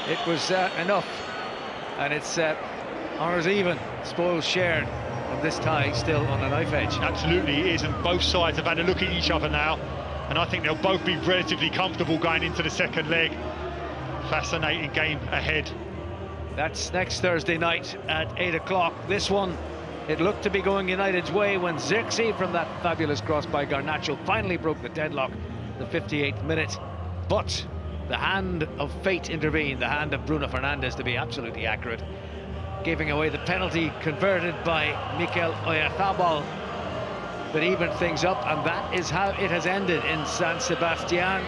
It was enough, and it's honours even, spoils shared of this tie still on the knife edge. Absolutely it is, and both sides have had a look at each other now, and I think they'll both be relatively comfortable going into the second leg. Fascinating game ahead. That's next Thursday night at 8 o'clock. This one, it looked to be going United's way when Xerxes, from that fabulous cross by Garnacho, finally broke the deadlock, the 58th minute. But the hand of fate intervened, the hand of Bruno Fernandes, to be absolutely accurate, giving away the penalty converted by Mikel Oyarzabal, but evened things up, and that is how it has ended in San Sebastian.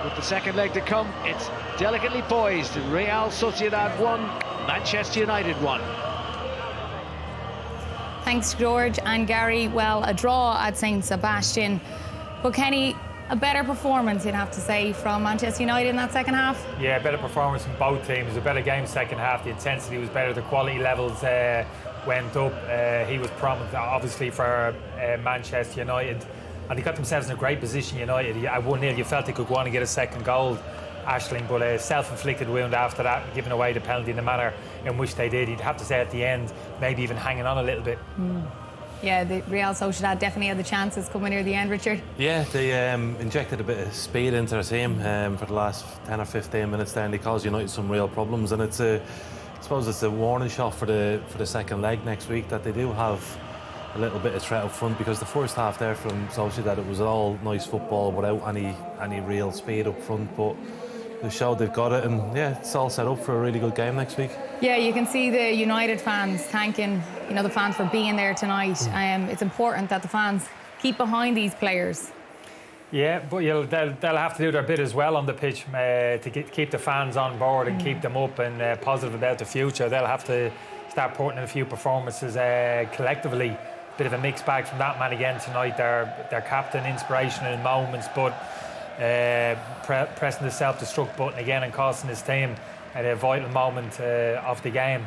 With the second leg to come, it's delicately poised. Real Sociedad 1, Manchester United 1. Thanks, George and Gary. Well, a draw at St Sebastian, but Kenny, a better performance, you'd have to say, from Manchester United in that second half. Yeah, better performance from both teams. A better game second half. The intensity was better. The quality levels went up. He was prominent, obviously, for Manchester United. And they got themselves in a great position, United. At 1-0, you felt they could go on and get a second goal, Aisling, but a self-inflicted wound after that, giving away the penalty in the manner in which they did. You'd have to say at the end, maybe even hanging on a little bit. Yeah, the Real Sociedad definitely had the chances coming near the end, Richard. Yeah, they injected a bit of speed into their team for the last 10 or 15 minutes there, and they caused United some real problems. And it's I suppose it's a warning shot for the second leg next week, that they do have a little bit of threat up front, because the first half there from Sociedad, it was all nice football without any real speed up front, but they showed they've got it, and yeah, it's all set up for a really good game next week. Yeah, you can see the United fans thanking, the fans for being there tonight. It's important that the fans keep behind these players. Yeah, but they'll have to do their bit as well on the pitch to keep the fans on board and keep them up and positive about the future. They'll have to start putting in a few performances collectively. Bit of a mixed bag from that man again tonight. Their captain, inspirational in moments, but pressing the self-destruct button again and costing his team at a vital moment of the game.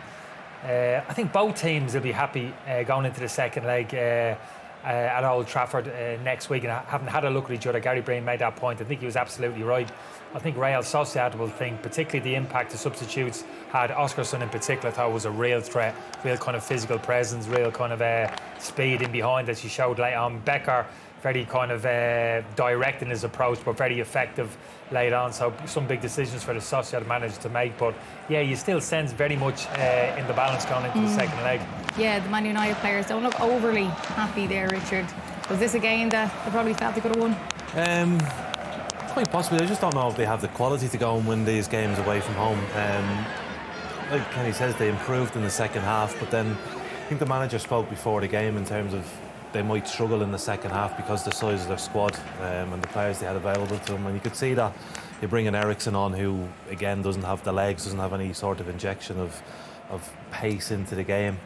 I think both teams will be happy going into the second leg at Old Trafford next week, and having had a look at each other. Gary Breen made that point. I think he was absolutely right. I think Real Sociedad will think, particularly the impact the substitutes had. Oscarsson in particular, I thought was a real threat, real kind of physical presence, real kind of speed in behind that she showed late on. Becker, very kind of direct in his approach, but very effective late on. So some big decisions for the Sociedad manager to make. But yeah, you still sense very much in the balance going into the second leg. Yeah, the Man United players don't look overly happy there, Richard. Was this a game that they probably felt they could have won? Quite possibly. I just don't know if they have the quality to go and win these games away from home. Like Kenny says, they improved in the second half, but then I think the manager spoke before the game in terms of they might struggle in the second half because of the size of their squad and the players they had available to them. And you could see that you bring an Eriksen on, who again doesn't have the legs, doesn't have any sort of injection of pace into the game.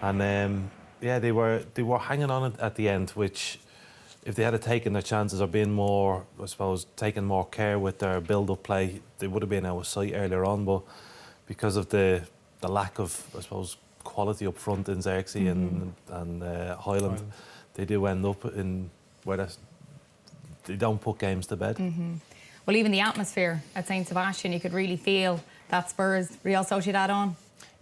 And yeah, they were hanging on at the end, which, if they had taken their chances or been more, I suppose, taken more care with their build-up play, they would have been out of sight earlier on. But because of the lack of, I suppose, quality up front in Xerxes and Highland, they do end up in where they don't put games to bed. Well, even the atmosphere at St Sebastian, you could really feel that Spurs Real Sociedad on.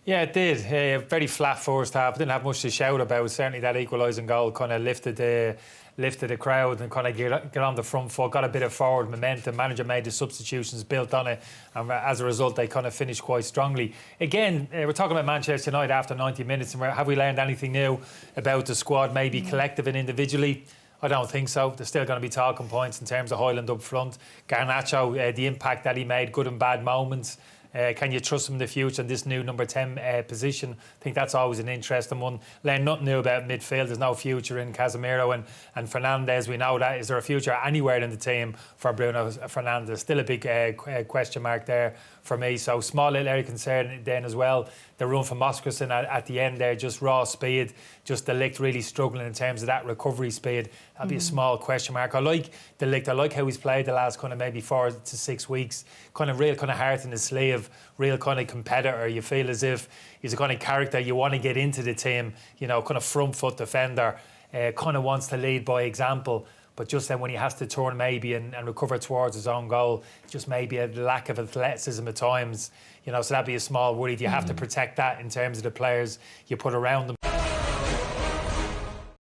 Yeah, it did. Very flat first half. Didn't have much to shout about. Certainly that equalising goal kind of lifted the crowd and kind of get on the front foot, got a bit of forward momentum. Manager made the substitutions, built on it, and as a result they kind of finished quite strongly. Again, we're talking about Manchester United after 90 minutes, and have we learned anything new about the squad, maybe collective and individually? I don't think so. There's still going to be talking points in terms of Highland up front. Garnacho, the impact that he made, good and bad moments. Can you trust him in the future in this new number 10 position? I think that's always an interesting one. Learn nothing new about midfield. There's no future in Casemiro and Fernandes. We know that. Is there a future anywhere in the team for Bruno Fernandes? Still a big question mark there for me. So small little area of concern then as well. The run from Oscarsson at the end there, just raw speed. Just De Ligt really struggling in terms of that recovery speed. That'll be a small question mark. I like De Ligt. I like how he's played the last kind of maybe 4 to 6 weeks. Kind of real kind of heart in his sleeve. Real kind of competitor. You feel as if he's a kind of character you want to get into the team. Kind of front foot defender. Kind of wants to lead by example. But just then when he has to turn maybe and recover towards his own goal, just maybe a lack of athleticism at times, you know, so that'd be a small worry. You have to protect that in terms of the players you put around them.